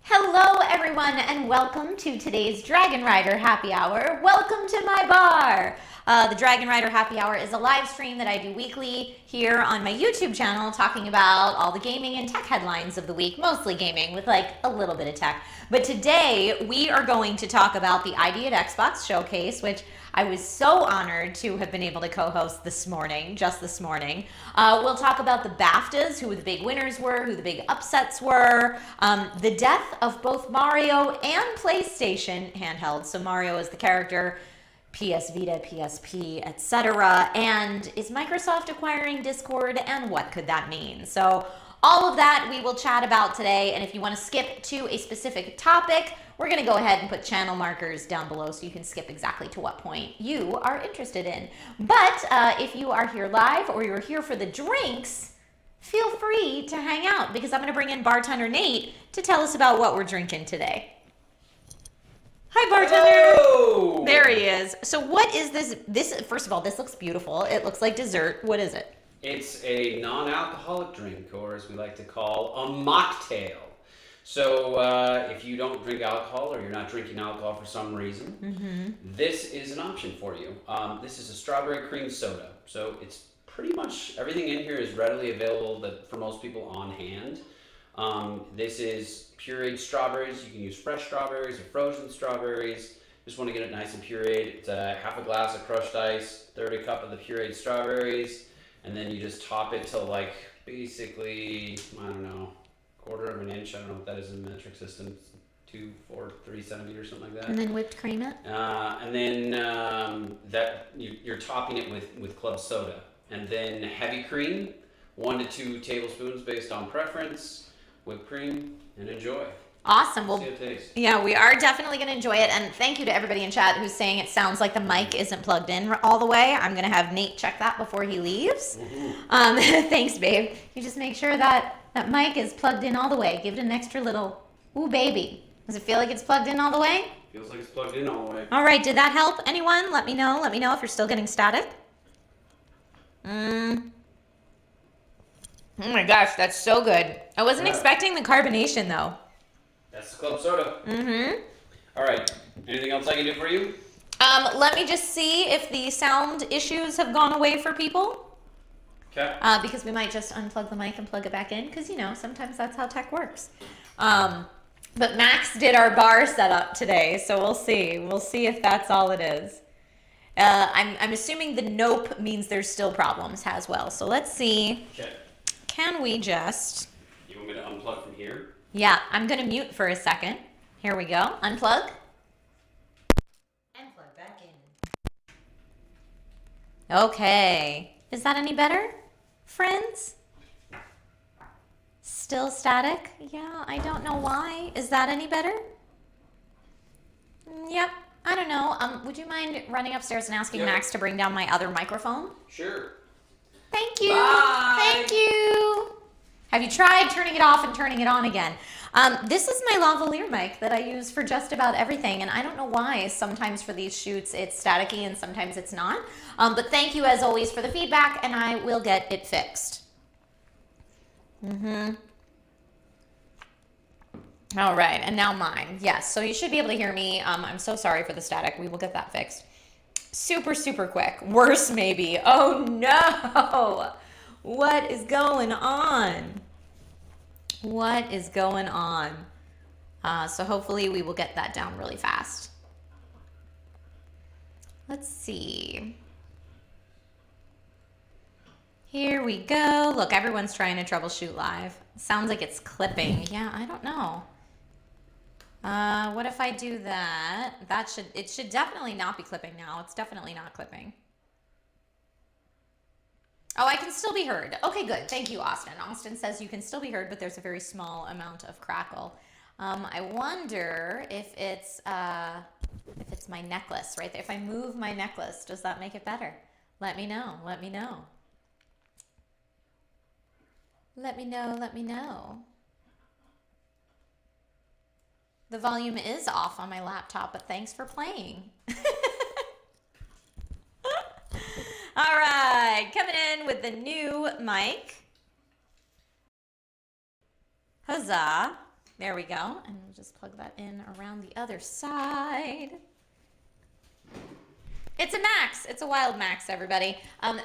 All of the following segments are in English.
Hello everyone and welcome to today's Dragonrider Happy Hour. Welcome to my bar. The Dragonrider Happy Hour is a live stream that I do weekly here on my YouTube channel talking about all the gaming and tech headlines of the week, mostly gaming with like a little bit of tech. But today we are going to talk about the ID at Xbox showcase, which I was so honored to have been able to co-host this morning, just this morning. We'll talk about the BAFTAs, who the big winners were, who the big upsets were, the death of both Mario and PlayStation handhelds. So Mario is the character, PS Vita, PSP, etc. And is Microsoft acquiring Discord, and what could that mean? So all of that we will chat about today, and if you want to skip to a specific topic, we're going to go ahead and put channel markers down below so you can skip exactly to what point you are interested in. But if you are here live or you're here for the drinks, feel free to hang out because I'm going to bring in bartender Nate to tell us about what we're drinking today. Hi, bartender. Hello. There he is. So what is this? First of all, this looks beautiful. It looks like dessert. What is it? It's a non-alcoholic drink, or as we like to call, a mocktail. So if you don't drink alcohol or you're not drinking alcohol for some reason, this is an option for you. This is a strawberry cream soda. So it's pretty much everything in here is readily available for most people on hand. This is pureed strawberries. You can use fresh strawberries or frozen strawberries. Just want to get it nice and pureed. It's half a glass of crushed ice, third a cup of the pureed strawberries, and then you just top it to like basically, I don't know, quarter of an inch. I don't know what that is in the metric system. 2, 4, 3 centimeters, something like that. And then whipped cream it? And then you're topping it with club soda. And then heavy cream, 1 to 2 tablespoons based on preference, whipped cream, and enjoy. Awesome. Well, See how it tastes. yeah, we are definitely going to enjoy it. And thank you to everybody in chat who's saying it sounds like the mic isn't plugged in all the way. I'm going to have Nate check that before he leaves. Thanks, babe. You just make sure that mic is plugged in all the way. Give it an extra little, ooh, baby. Does it feel like it's plugged in all the way? Feels like it's plugged in all the way. All right. Did that help anyone? Let me know. Let me know if you're still getting static. Oh my gosh, that's so good. I wasn't expecting the carbonation though. That's the club soda. All right. Anything else I can do for you? Let me just see if the sound issues have gone away for people. Okay. Because we might just unplug the mic and plug it back in because, you know, sometimes that's how tech works. But Max did our bar setup today, so we'll see. We'll see if that's all it is. I'm assuming the nope means there's still problems as well. So let's see. Okay. Can we just... You want me to unplug from here? Yeah, I'm going to mute for a second. Here we go. Unplug. And plug back in. Okay. Is that any better, friends? Still static? Yeah, I don't know why. Is that any better? Yep. I don't know. Would you mind running upstairs and asking Max to bring down my other microphone? Sure. Thank you. Bye. Thank you. Have you tried turning it off and turning it on again? This is my lavalier mic that I use for just about everything, and I don't know why. Sometimes for these shoots it's staticky and sometimes it's not. But thank you as always for the feedback, and I will get it fixed. All right, and now mine. Yes, so you should be able to hear me. I'm so sorry for the static. We will get that fixed. Super, super quick. Worse, maybe. Oh, no. What is going on? What is going on? So hopefully we will get that down really fast. Let's see. Here we go. Look, everyone's trying to troubleshoot live. Sounds like it's clipping. Yeah, I don't know. What if I do that? It should definitely not be clipping now. It's definitely not clipping. Oh, I can still be heard. Okay, good. Thank you, Austin. Austin says you can still be heard, but there's a very small amount of crackle. I wonder if it's my necklace right there. If I move my necklace, does that make it better? Let me know. Let me know. Let me know. Let me know. The volume is off on my laptop, but thanks for playing. All right, coming in with the new mic. Huzzah. There we go. And we'll just plug that in around the other side. It's a max. It's a wild max, everybody.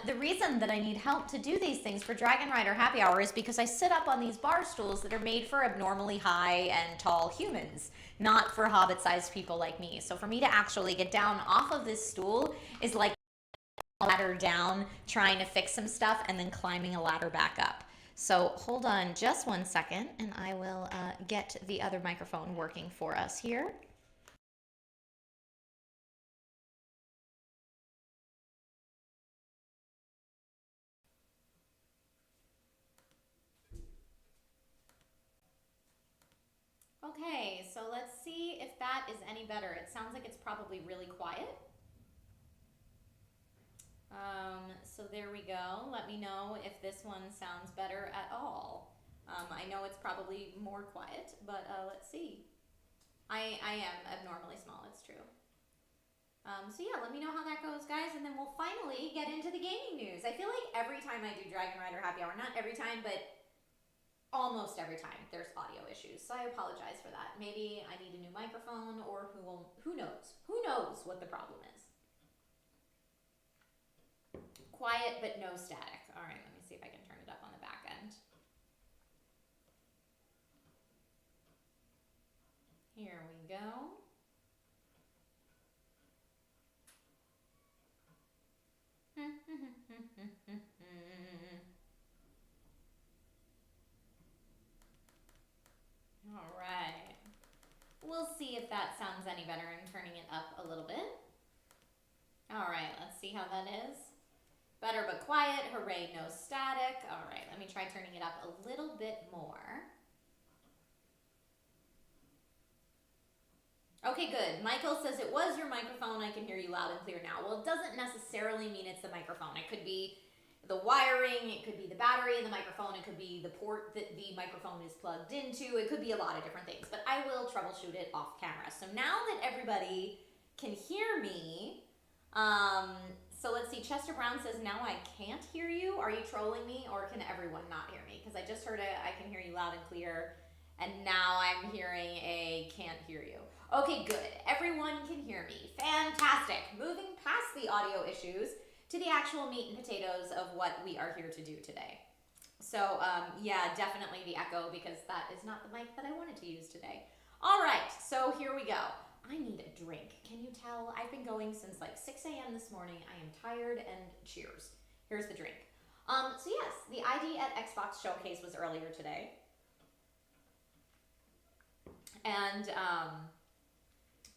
The reason that I need help to do these things for Dragonrider Happy Hour is because I sit up on these bar stools that are made for abnormally high and tall humans, not for hobbit-sized people like me. So for me to actually get down off of this stool is like a ladder down, trying to fix some stuff, and then climbing a ladder back up. So hold on just 1 second, and I will get the other microphone working for us here. Okay, so let's see if that is any better. It sounds like it's probably really quiet. So there we go. Let me know if this one sounds better at all. I know it's probably more quiet, but let's see. I am abnormally small, it's true. So yeah, let me know how that goes, guys, and then we'll finally get into the gaming news. I feel like every time I do Dragonrider Happy Hour, not every time, but almost every time there's audio issues, so I apologize for that. Maybe I need a new microphone, or who knows? Who knows what the problem is? Quiet but no static. All right, let me see if I can turn it up on the back end. Here we go. All right. We'll see if that sounds any better. I'm turning it up a little bit. All right, let's see how that is. Better but quiet. Hooray, no static. All right, let me try turning it up a little bit more. Okay, good. Michael says it was your microphone. I can hear you loud and clear now. Well, it doesn't necessarily mean it's the microphone. It could be the wiring, it could be the battery in the microphone, it could be the port that the microphone is plugged into, it could be a lot of different things, but I will troubleshoot it off camera. So now that everybody can hear me, so let's see, Chester Brown says, now I can't hear you. Are you trolling me, or can everyone not hear me? Because I just heard I can hear you loud and clear, and now I'm hearing a can't hear you. Okay, good. Everyone can hear me. Fantastic. Moving past the audio issues to the actual meat and potatoes of what we are here to do today. So, yeah, definitely the echo, because that is not the mic that I wanted to use today. All right, so here we go. I need a drink. Can you tell? I've been going since like 6 a.m. this morning. I am tired, and cheers. Here's the drink. So yes, the ID at Xbox Showcase was earlier today. And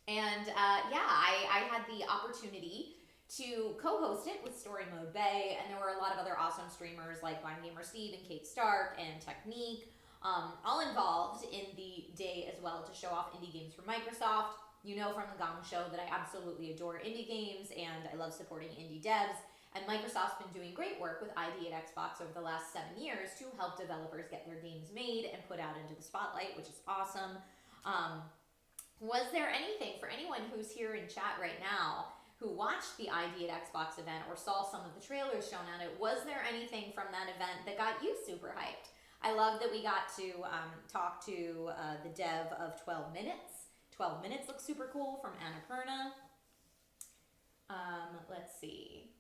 yeah, I had the opportunity to co-host it with Story Mode Bay, and there were a lot of other awesome streamers like Blind Gamer Steve and Kate Stark and Technique, all involved in the day as well to show off indie games from Microsoft. You know from the Gong Show that I absolutely adore indie games, and I love supporting indie devs, and Microsoft's been doing great work with ID at Xbox over the last 7 years to help developers get their games made and put out into the spotlight, which is awesome. Was there anything for anyone who's here in chat right now who watched the ID at Xbox event or saw some of the trailers shown at it? Was there anything from that event that got you super hyped? I love that we got to talk to the dev of 12 Minutes. 12 Minutes looks super cool, from Annapurna. Let's see.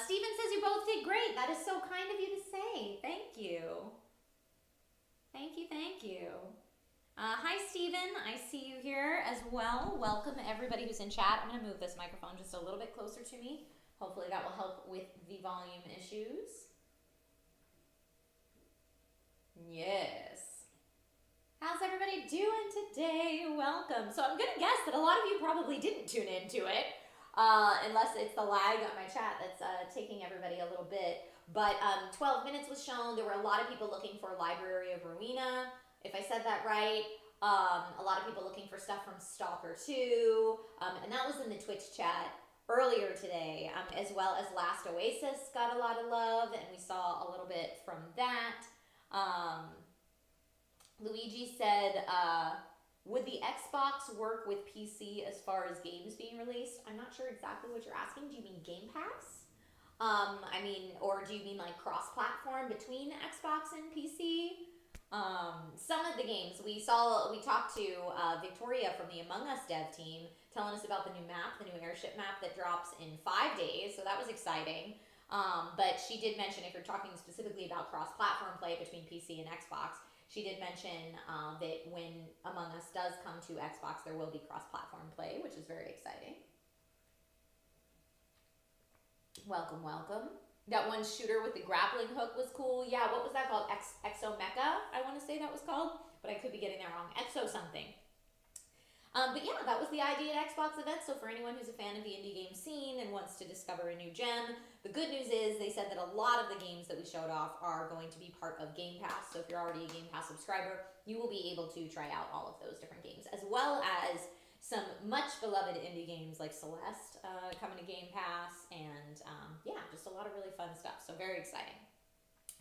Steven says you both did great. That is so kind of you to say. Thank you. Thank you. Hi, Steven. I see you here as well. Welcome everybody who's in chat. I'm going to move this microphone just a little bit closer to me. Hopefully that will help with the volume issues. Yes. How's everybody doing today? Welcome. So I'm going to guess that a lot of you probably didn't tune into it, unless it's the lag on my chat that's taking everybody a little bit. But 12 Minutes was shown. There were a lot of people looking for Library of Ruina, if I said that right. A lot of people looking for stuff from Stalker 2, and that was in the Twitch chat earlier today, as well as Last Oasis got a lot of love, and we saw a little bit from that. Luigi said, would the Xbox work with PC as far as games being released? I'm not sure exactly what you're asking. Do you mean Game Pass? I mean, or do you mean like cross-platform between Xbox and PC? Some of the games we talked to Victoria from the Among Us dev team, telling us about the new map, the new airship map that drops in 5 days. So that was exciting. But she did mention, if you're talking specifically about cross-platform play between PC and Xbox, she did mention that when Among Us does come to Xbox, there will be cross-platform play, which is very exciting. Welcome, welcome. That one shooter with the grappling hook was cool. Yeah, what was that called? Exo Mecha, I want to say that was called, but I could be getting that wrong. Exo something. But yeah, that was the idea at Xbox event. So for anyone who's a fan of the indie game scene and wants to discover a new gem, the good news is they said that a lot of the games that we showed off are going to be part of Game Pass. So if you're already a Game Pass subscriber, you will be able to try out all of those different games, as well as some much beloved indie games like Celeste coming to Game Pass, and yeah, just a lot of really fun stuff. So very exciting.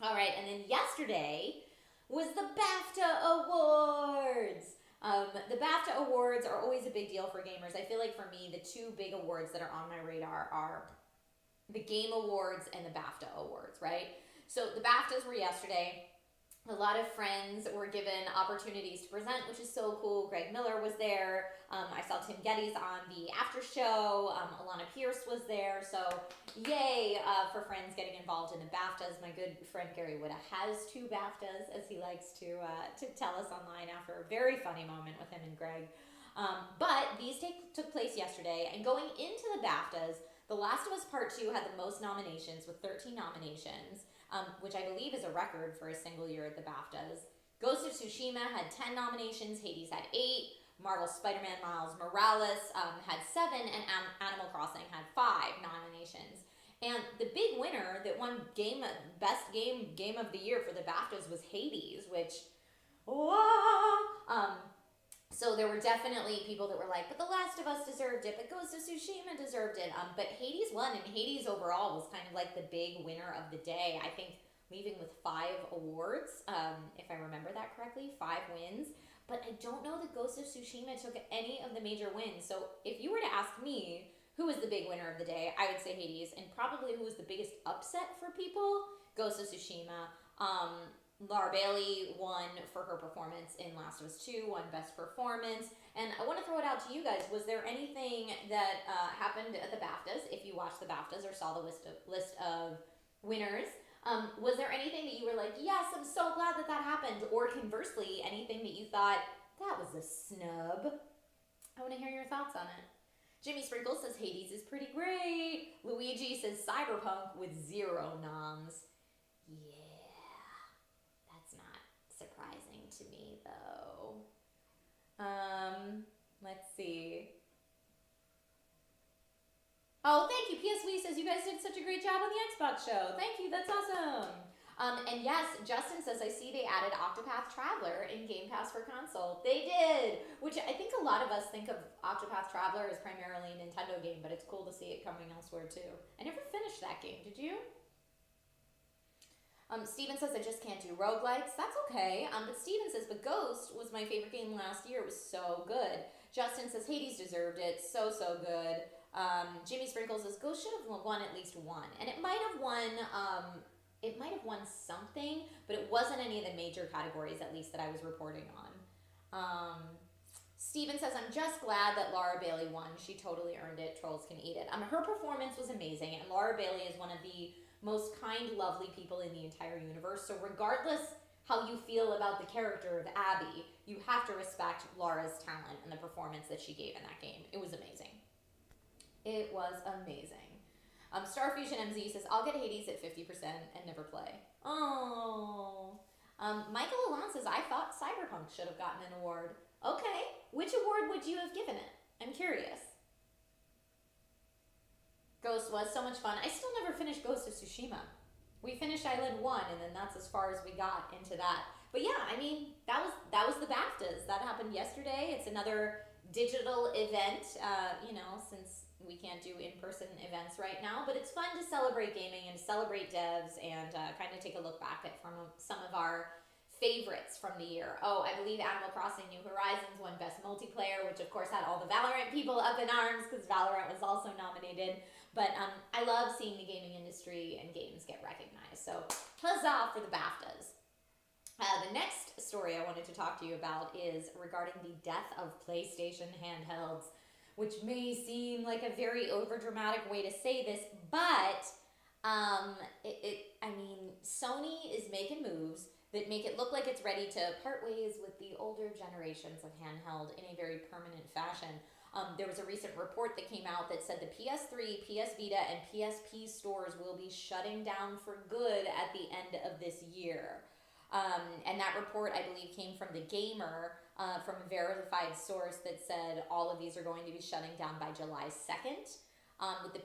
All right, and then yesterday was the BAFTA Awards. The BAFTA Awards are always a big deal for gamers. I feel like for me, the two big awards that are on my radar are the Game Awards and the BAFTA Awards, right? So the BAFTAs were yesterday. A lot of friends were given opportunities to present, which is so cool. Greg Miller was there. I saw Tim Geddes on the after show. Alana Pierce was there. So yay for friends getting involved in the BAFTAs. My good friend Gary Whitta has 2 BAFTAs, as he likes to tell us online after a very funny moment with him and Greg. But these took place yesterday. And going into the BAFTAs, The Last of Us Part 2 had the most nominations with 13 nominations. Which I believe is a record for a single year at the BAFTAs. Ghost of Tsushima had 10 nominations, Hades had 8, Marvel's Spider-Man Miles Morales had 7, and Animal Crossing had 5 nominations. And the big winner that won best game of the year for the BAFTAs was Hades, which, so there were definitely people that were like, but The Last of Us deserved it, but Ghost of Tsushima deserved it. But Hades won, and Hades overall was kind of like the big winner of the day. I think leaving with 5 awards, if I remember that correctly, 5 wins. But I don't know that Ghost of Tsushima took any of the major wins. So if you were to ask me who was the big winner of the day, I would say Hades. And probably who was the biggest upset for people, Ghost of Tsushima. Laura Bailey won for her performance in Last of Us 2, won Best Performance. And I want to throw it out to you guys. Was there anything that happened at the BAFTAs, if you watched the BAFTAs or saw the list of winners? Was there anything that you were like, yes, I'm so glad that happened? Or conversely, anything that you thought, that was a snub? I want to hear your thoughts on it. Jimmy Sprinkle says Hades is pretty great. Luigi says Cyberpunk with 0 noms. Yeah. That's not surprising to me, though. Let's see. Oh, thank you. PSV says you guys did such a great job on the Xbox show. Thank you. That's awesome. And yes, Justin says, I see they added Octopath Traveler in Game Pass for console. They did, which I think a lot of us think of Octopath Traveler as primarily a Nintendo game, but it's cool to see it coming elsewhere, too. I never finished that game. Did you? Steven says, I just can't do roguelikes. That's okay. But Steven says, but Ghost was my favorite game last year. It was so good. Justin says, Hades deserved it. So, so good. Jimmy Sprinkles says, Ghost should have won at least one. And it might have won something, but it wasn't any of the major categories, at least, that I was reporting on. Steven says, I'm just glad that Laura Bailey won. She totally earned it. Trolls can eat it. Her performance was amazing, and Laura Bailey is one of the most kind, lovely people in the entire universe. So regardless how you feel about the character of Abby, you have to respect Laura's talent and the performance that she gave in that game. It was amazing. It was amazing. Starfusion MZ says, I'll get Hades at 50% and never play. Oh. Michael Alon says, I thought Cyberpunk should have gotten an award. Okay. Which award would you have given it? I'm curious. Ghost was so much fun. I still never finished Ghost of Tsushima. We finished Island 1, and then that's as far as we got into that. But yeah, I mean, that was the BAFTAs. That happened yesterday. It's another digital event, since we can't do in-person events right now. But it's fun to celebrate gaming and celebrate devs and kind of take a look back at some of our favorites from the year. Oh, I believe Animal Crossing New Horizons won Best Multiplayer, which of course had all the Valorant people up in arms because Valorant was also nominated. But I love seeing the gaming industry and games get recognized. So huzzah for the BAFTAs. The next story I wanted to talk to you about is regarding the death of PlayStation handhelds, which may seem like a very overdramatic way to say this, but I mean, Sony is making moves that make it look like it's ready to part ways with the older generations of handheld in a very permanent fashion. There was a recent report that came out that said the PS3, PS Vita, and PSP stores will be shutting down for good at the end of this year. And that report, I believe, came from The Gamer, from a verified source that said all of these are going to be shutting down by July 2nd. With the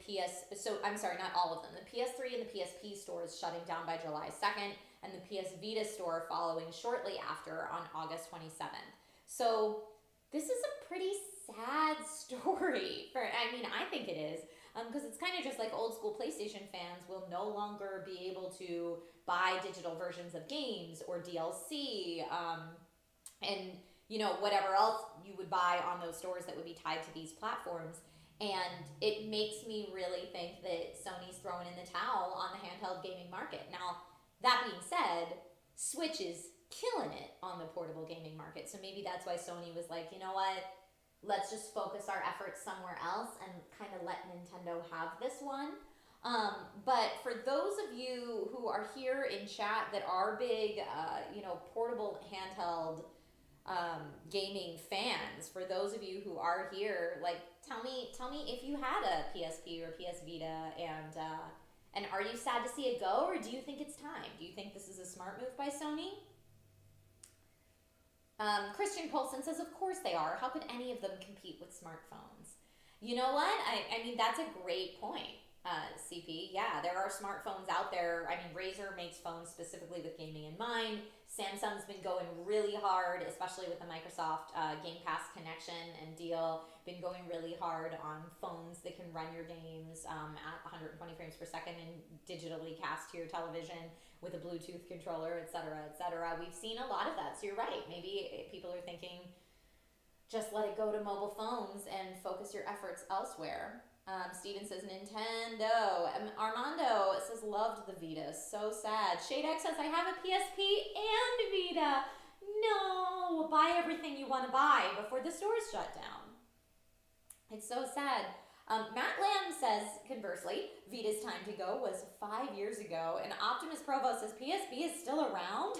I'm sorry, not all of them. The PS3 and the PSP stores shutting down by July 2nd, and the PS Vita store following shortly after on August 27th. So this is a pretty sad story. I think it is, because it's kind of just like old school PlayStation fans will no longer be able to buy digital versions of games or DLC, and whatever else you would buy on those stores that would be tied to these platforms. And it makes me really think that Sony's throwing in the towel on the handheld gaming market. Now, that being said, Switch is killing it on the portable gaming market. So maybe that's why Sony was like, you know what, let's just focus our efforts somewhere else and kind of let Nintendo have this one. But for those of you who are here in chat that are big, portable handheld gaming fans, for those of you who are here, like, tell me if you had a PSP or PS Vita, and are you sad to see it go, or do you think it's time? Do you think this is a smart move by Sony? Christian Polson says, of course they are. How could any of them compete with smartphones? You know what? I mean, that's a great point, CP. Yeah, there are smartphones out there. I mean, Razer makes phones specifically with gaming in mind. Samsung's been going really hard, especially with the Microsoft Game Pass connection and deal, been going really hard on phones that can run your games at 120 frames per second and digitally cast to your television with a Bluetooth controller, et cetera, et cetera. We've seen a lot of that, so you're right. Maybe people are thinking, just let it go to mobile phones and focus your efforts elsewhere. Steven says Nintendo. Armando says loved the Vita. So sad. Shadex says I have a PSP and Vita. No, buy everything you want to buy before the stores shut down. It's so sad. Matt Lamb says, conversely, Vita's time to go was 5 years ago, and Optimus Provo says PSP is still around.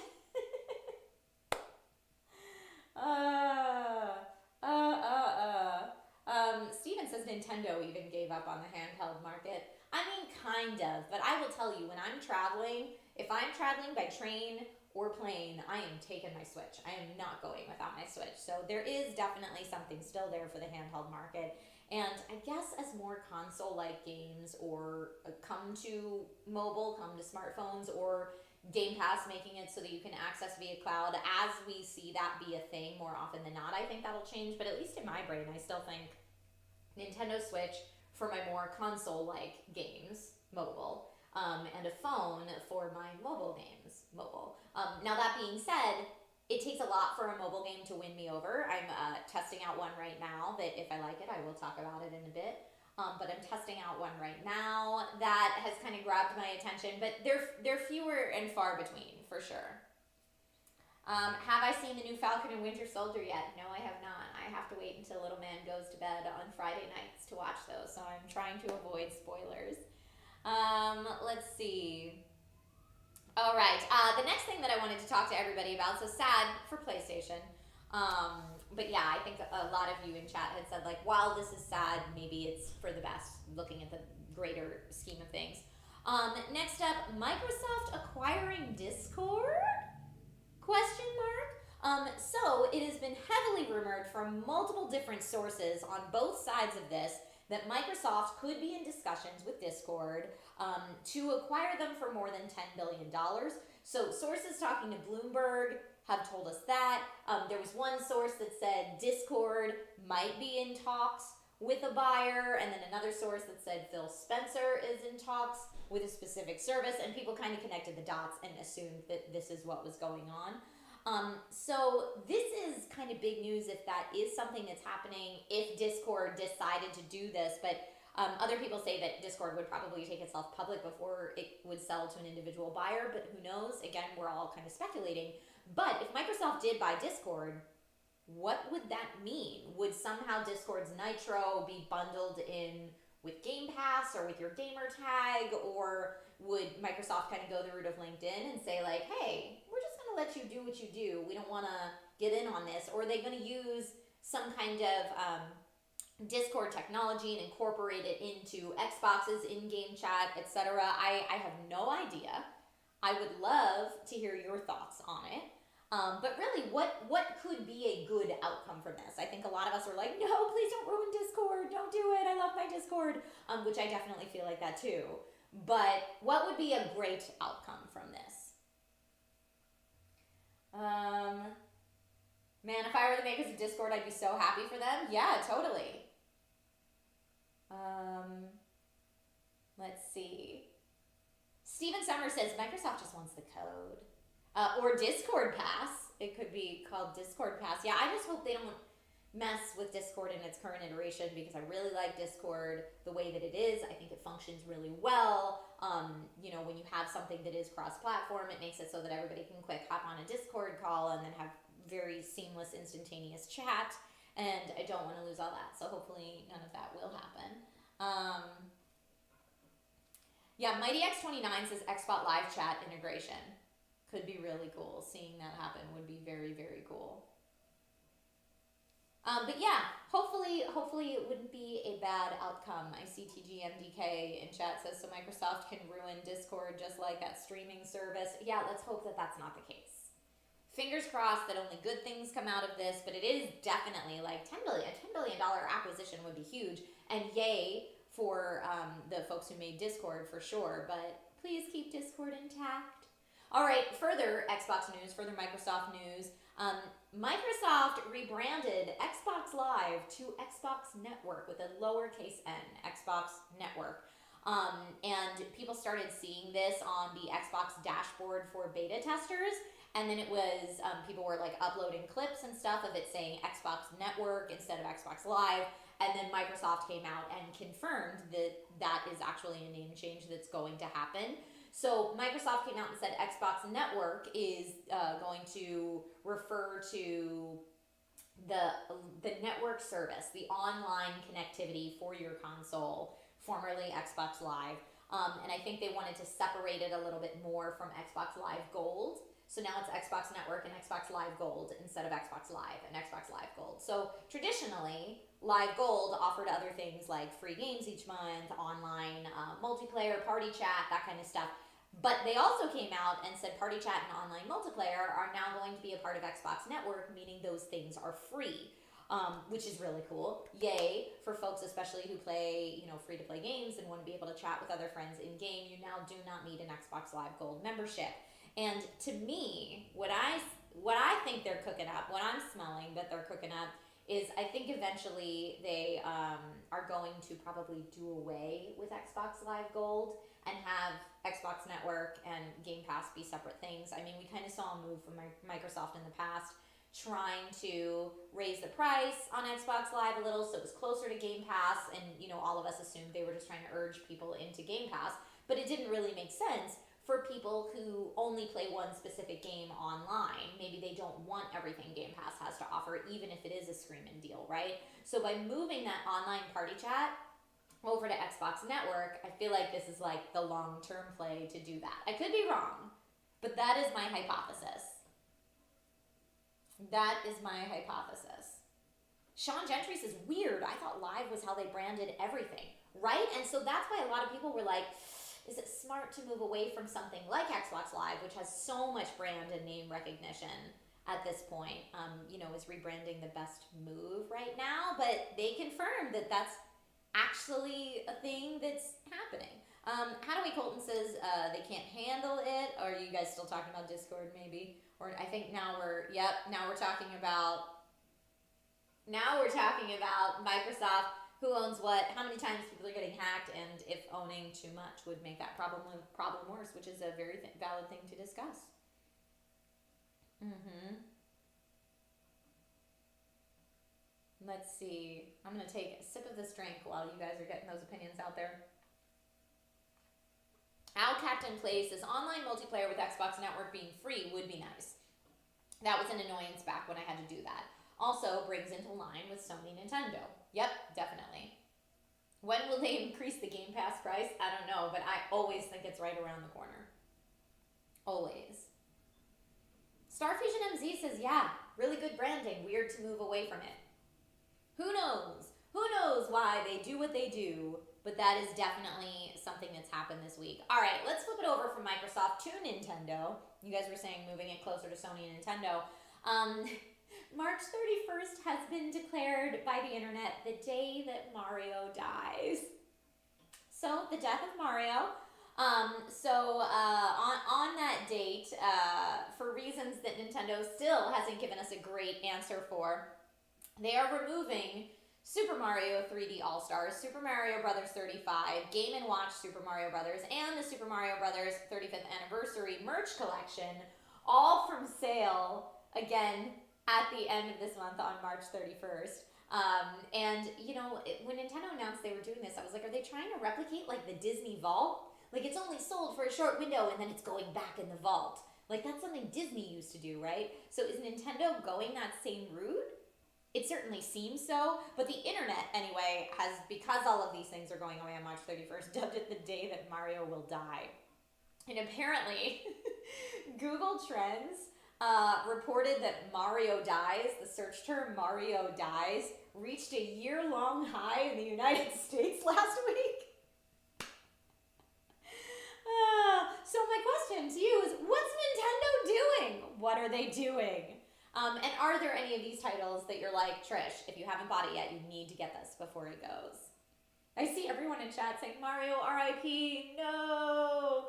Steven says Nintendo even gave up on the handheld market. I mean, kind of, but I will tell you, when I'm traveling, if I'm traveling by train or plane, I am taking my Switch. I am not going without my Switch. So there is definitely something still there for the handheld market. And I guess as more console-like games or come to mobile, come to smartphones, or Game Pass making it so that you can access via cloud, as we see that be a thing more often than not, I think that'll change. But at least in my brain, I still think Nintendo Switch for my more console-like games, mobile, and a phone for my mobile games, mobile. Now that being said, it takes a lot for a mobile game to win me over. I'm testing out one right now that if I like it, I will talk about it in a bit. But I'm testing out one right now that has kind of grabbed my attention, but they're fewer and far between, for sure. Have I seen the new Falcon and Winter Soldier yet? No, I have not. I have to wait until little man goes to bed on Friday nights to watch those, so I'm trying to avoid spoilers. Let's see. All right, the next thing that I wanted to talk to everybody about, so sad for PlayStation, but yeah, I think a lot of you in chat had said, like, while this is sad, maybe it's for the best, looking at the greater scheme of things. Next up, Microsoft acquiring Discord? Question mark? So it has been heavily rumored from multiple different sources on both sides of this that Microsoft could be in discussions with Discord to acquire them for more than $10 billion. So sources talking to Bloomberg have told us that. There was one source that said Discord might be in talks with a buyer, and then another source that said Phil Spencer is in talks with a specific service, and people kind of connected the dots and assumed that this is what was going on. So this is kind of big news if that is something that's happening, if Discord decided to do this, but Other people say that Discord would probably take itself public before it would sell to an individual buyer, but who knows? Again, we're all kind of speculating. But if Microsoft did buy Discord, what would that mean? Would somehow Discord's Nitro be bundled in with Game Pass or with your gamer tag? Or would Microsoft kind of go the route of LinkedIn and say like, hey, we're just going to let you do what you do. We don't want to get in on this. Or are they going to use some kind of Discord technology and incorporate it into Xbox's in-game chat, etc.? I have no idea. I would love to hear your thoughts on it. But really, what could be a good outcome from this? I think a lot of us are like, no, please don't ruin Discord. Don't do it. I love my Discord, which I definitely feel like that too. But what would be a great outcome from this? Man, if I were the makers of Discord, I'd be so happy for them. Yeah, totally. Let's see. Steven Summers says Microsoft just wants the code. Or Discord Pass. It could be called Discord Pass. Yeah, I just hope they don't mess with Discord in its current iteration, because I really like Discord the way that it is. I think it functions really well. When you have something that is cross-platform, it makes it so that everybody can quick hop on a Discord call and then have very seamless, instantaneous chat. And I don't want to lose all that. So hopefully none of that will happen. Yeah, Mighty X29 says Xbox Live Chat integration. Could be really cool. Seeing that happen would be very, very cool. But yeah, hopefully it wouldn't be a bad outcome. I see TGMDK in chat says, so Microsoft can ruin Discord just like that streaming service. Yeah, let's hope that that's not the case. Fingers crossed that only good things come out of this, but it is definitely like $10 billion acquisition would be huge. And yay for the folks who made Discord for sure, but please keep Discord intact. All right, further Xbox news, further Microsoft news. Microsoft rebranded Xbox Live to Xbox Network with a lowercase n, Xbox Network. And people started seeing this on the Xbox dashboard for beta testers. And then it was, people were like uploading clips and stuff of it saying Xbox Network instead of Xbox Live. And then Microsoft came out and confirmed that that is actually a name change that's going to happen. So Microsoft came out and said Xbox Network is going to refer to the network service, the online connectivity for your console, formerly Xbox Live. And I think they wanted to separate it a little bit more from Xbox Live Gold. So now it's Xbox Network and Xbox Live Gold instead of Xbox Live and Xbox Live Gold. So traditionally, Live Gold offered other things like free games each month, online multiplayer, party chat, that kind of stuff. But they also came out and said party chat and online multiplayer are now going to be a part of Xbox Network, meaning those things are free, which is really cool. Yay for folks, especially who play, free-to-play games and want to be able to chat with other friends in game. You now do not need an Xbox Live Gold membership. And to me, what I think they're cooking up, what I'm smelling that they're cooking up, is I think eventually they are going to probably do away with Xbox Live Gold and have Xbox Network and Game Pass be separate things. I mean, we kind of saw a move from Microsoft in the past trying to raise the price on Xbox Live a little so it was closer to Game Pass, and all of us assumed they were just trying to urge people into Game Pass, but it didn't really make sense for people who only play one specific game online. Maybe they don't want everything Game Pass has to offer, even if it is a screaming deal, right? So by moving that online party chat over to Xbox Network, I feel like this is like the long-term play to do that. I could be wrong, but that is my hypothesis. That is my hypothesis. Sean Gentry says, weird, I thought Live was how they branded everything, right? And so that's why a lot of people were like, is it smart to move away from something like Xbox Live, which has so much brand and name recognition at this point, is rebranding the best move right now? But they confirmed that that's actually a thing that's happening. How do we Colton says they can't handle it. Or are you guys still talking about Discord maybe? Or I think now we're talking about Microsoft. Who owns what, how many times people are getting hacked, and if owning too much would make that problem worse, which is a very valid thing to discuss. Let's see. I'm going to take a sip of this drink while you guys are getting those opinions out there. Al Captain Plays says online multiplayer with Xbox Network being free would be nice. That was an annoyance back when I had to do that. Also brings into line with Sony Nintendo. Yep, definitely. When will they increase the Game Pass price? I don't know, but I always think it's right around the corner. Always. Starfusion MZ says, yeah, really good branding. Weird to move away from it. Who knows? Who knows why they do what they do? But that is definitely something that's happened this week. All right, let's flip it over from Microsoft to Nintendo. You guys were saying moving it closer to Sony and Nintendo. March 31st has been declared by the internet the day that Mario dies. So, the death of Mario. On that date, for reasons that Nintendo still hasn't given us a great answer for, they are removing Super Mario 3D All-Stars, Super Mario Bros. 35, Game & Watch Super Mario Bros., and the Super Mario Bros. 35th Anniversary merch collection, all from sale, again, at the end of this month on March 31st. And, you know, when Nintendo announced they were doing this, I was like, are they trying to replicate, like, the Disney Vault? Like, it's only sold for a short window, and then it's going back in the vault. Like, that's something Disney used to do, right? So is Nintendo going that same route? It certainly seems so, but the internet, anyway, has, because all of these things are going away on March 31st, dubbed it the day that Mario will die. And apparently, Google Trends reported that Mario dies, the search term Mario dies, reached a year-long high in the United States last week. So my question to you is, what's Nintendo doing? What are they doing? And are there any of these titles that you're like, Trish, if you haven't bought it yet, you need to get this before it goes? I see everyone in chat saying, Mario RIP, no,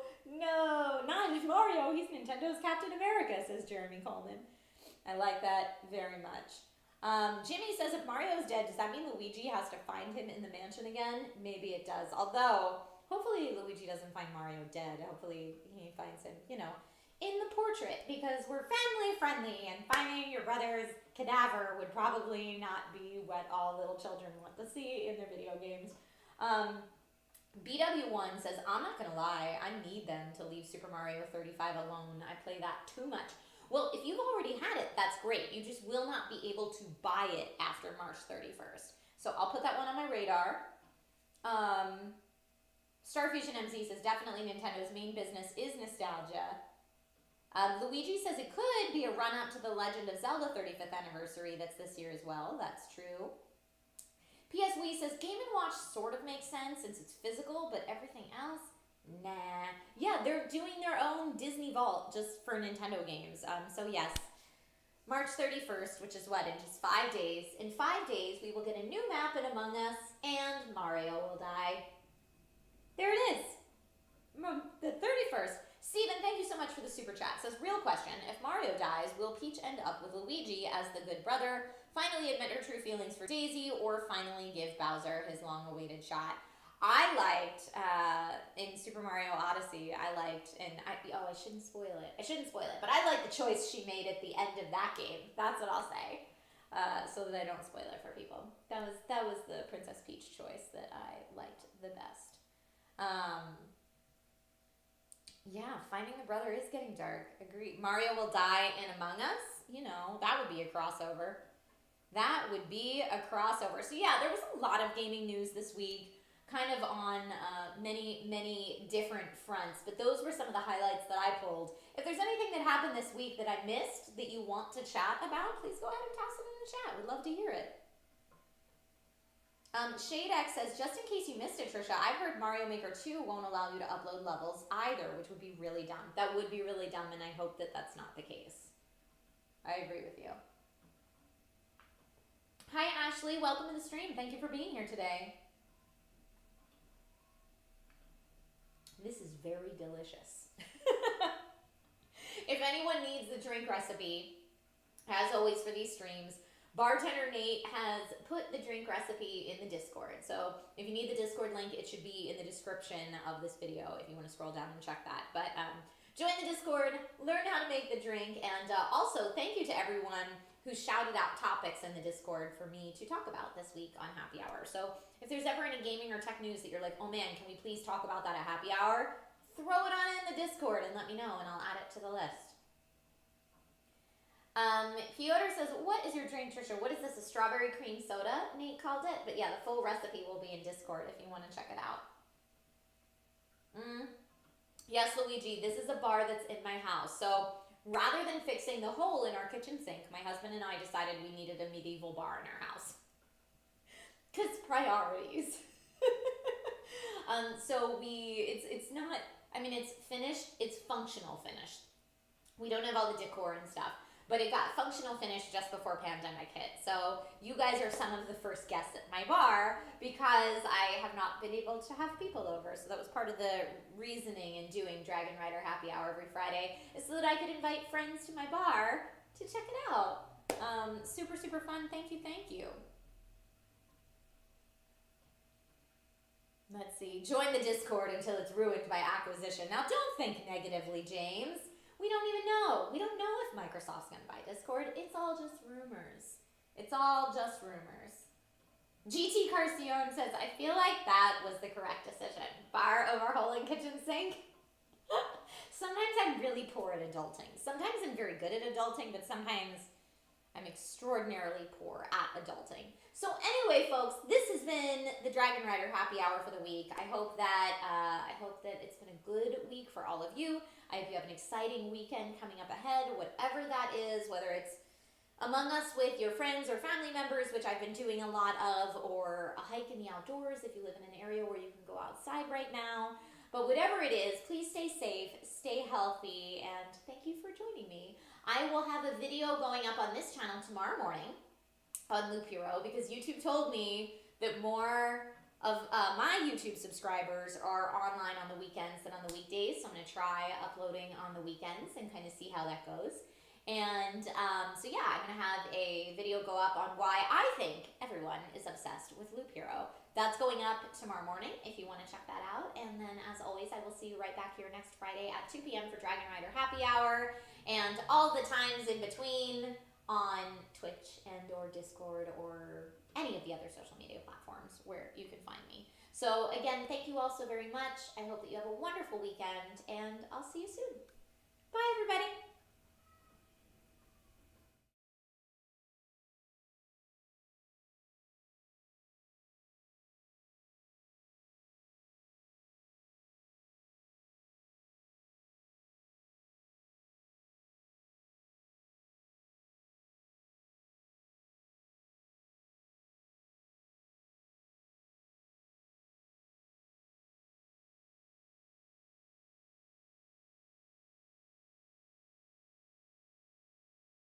not Mario, he's Nintendo's Captain America, says Jeremy Coleman. I like that very much. Jimmy says, if Mario's dead, does that mean Luigi has to find him in the mansion again? Maybe it does, although, hopefully Luigi doesn't find Mario dead. Hopefully he finds him, you know, in the portrait, because we're family friendly, and finding your brother's cadaver would probably not be what all little children want to see in their video games. BW1 says, I'm not gonna lie, I need them to leave Super Mario 35 alone. I play that too much. Well, if you've already had it, that's great. You just will not be able to buy it after March 31st. So I'll put that one on my radar. Starfusion MZ says, definitely Nintendo's main business is nostalgia. Luigi says it could be a run-up to the Legend of Zelda 35th Anniversary that's this year as well. That's true. PS Wii says, Game & Watch sort of makes sense since it's physical, but everything else, nah. Yeah, they're doing their own Disney Vault just for Nintendo games. So yes, March 31st, which is what, in just 5 days. In 5 days, we will get a new map in Among Us, and Mario will die. There it is. The 31st. Steven, thank you so much for the super chat. Says, real question, if Mario dies, will Peach end up with Luigi as the good brother, finally admit her true feelings for Daisy, or finally give Bowser his long-awaited shot? I liked, in Super Mario Odyssey, I shouldn't spoil it, but I liked the choice she made at the end of that game. That's what I'll say, so that I don't spoil it for people. That was the Princess Peach choice that I liked the best. Yeah, finding the brother is getting dark. Agreed. Mario will die in Among Us. You know, that would be a crossover. That would be a crossover. So yeah, there was a lot of gaming news this week, kind of on many different fronts. But those were some of the highlights that I pulled. If there's anything that happened this week that I missed that you want to chat about, please go ahead and toss it in the chat. We'd love to hear it. ShadeX says, just in case you missed it, Trisha, I've heard Mario Maker 2 won't allow you to upload levels either, which would be really dumb. That would be really dumb, and I hope that that's not the case. I agree with you. Hi, Ashley. Welcome to the stream. Thank you for being here today. This is very delicious. If anyone needs the drink recipe, as always for these streams, Bartender Nate has put the drink recipe in the Discord. So if you need the Discord link, it should be in the description of this video if you want to scroll down and check that. But join the Discord, learn how to make the drink, and also thank you to everyone who shouted out topics in the Discord for me to talk about this week on Happy Hour. So if there's ever any gaming or tech news that you're like, oh man, can we please talk about that at Happy Hour? Throw it on in the Discord and let me know, and I'll add it to the list. Piotr says, what is your drink, Trisha? What is this, a strawberry cream soda? Nate called it. But yeah, the full recipe will be in Discord if you want to check it out. Yes, Luigi, this is a bar that's in my house. So rather than fixing the hole in our kitchen sink, my husband and I decided we needed a medieval bar in our house. Because priorities. So it's not, I mean, it's finished, it's functional finished. We don't have all the decor and stuff, but it got functional finish just before pandemic hit. So you guys are some of the first guests at my bar because I have not been able to have people over. So that was part of the reasoning in doing Dragonrider Happy Hour every Friday, is so that I could invite friends to my bar to check it out. Super, super fun. Thank you, thank you. Let's see. Join the Discord until it's ruined by acquisition. Now, don't think negatively, James. We don't even know. We don't know if Microsoft's going to buy Discord. It's all just rumors. It's all just rumors. GT Carcione says, I feel like that was the correct decision. Bar overhaul and kitchen sink. Sometimes I'm really poor at adulting. Sometimes I'm very good at adulting, but sometimes I'm extraordinarily poor at adulting. So anyway, folks, this has been the Dragonrider Happy Hour for the week. I hope that it's been a good week for all of you. I hope you have an exciting weekend coming up ahead, whatever that is, whether it's Among Us with your friends or family members, which I've been doing a lot of, or a hike in the outdoors if you live in an area where you can go outside right now. But whatever it is, please stay safe, stay healthy, and thank you for joining me. I will have a video going up on this channel tomorrow morning on Loop Hero because YouTube told me that more of my YouTube subscribers are online on the weekends than on the weekdays. So I'm going to try uploading on the weekends and kind of see how that goes. And so yeah, I'm going to have a video go up on why I think everyone is obsessed with Loop Hero. That's going up tomorrow morning if you want to check that out. And then as always, I will see you right back here next Friday at 2 p.m. for Dragonrider Happy Hour and all the times in between on Twitch and or Discord or any of the other social media platforms where you can find me. So again, thank you all so very much. I hope that you have a wonderful weekend and I'll see you soon. Bye everybody.